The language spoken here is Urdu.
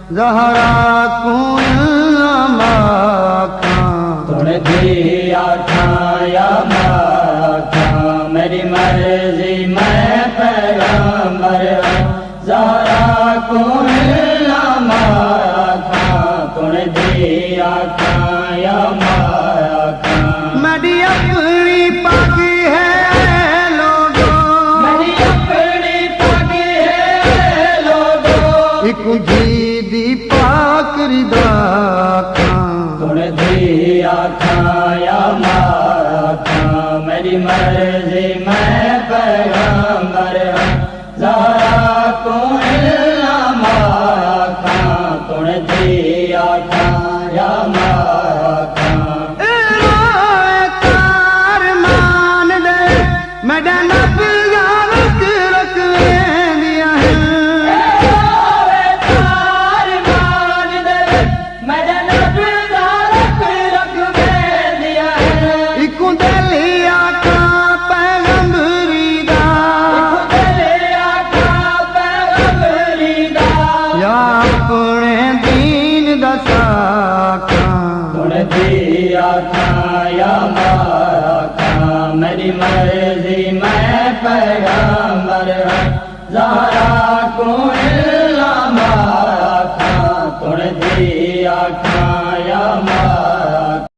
زہرا کو تن دی آکھاں یا ماکھاں میری مرضی میں پیغمبر زہرا کو ماکھاں تن دی آکھاں یا ماکھاں میری اپنی پاکی ہے لوگوں میری اپنی پاکی ہے لوگوں ایک جھی دی پاک رضا تن دی آکھاں یا ماکھاں میری مرضی میں پیغمبر زہرا کو ماکھاں تن دی آکھاں یا ماکھاں آکھاں یا ماکھاں میری مرضی میں پیغمبر زہرا کو ماکھاں تن دی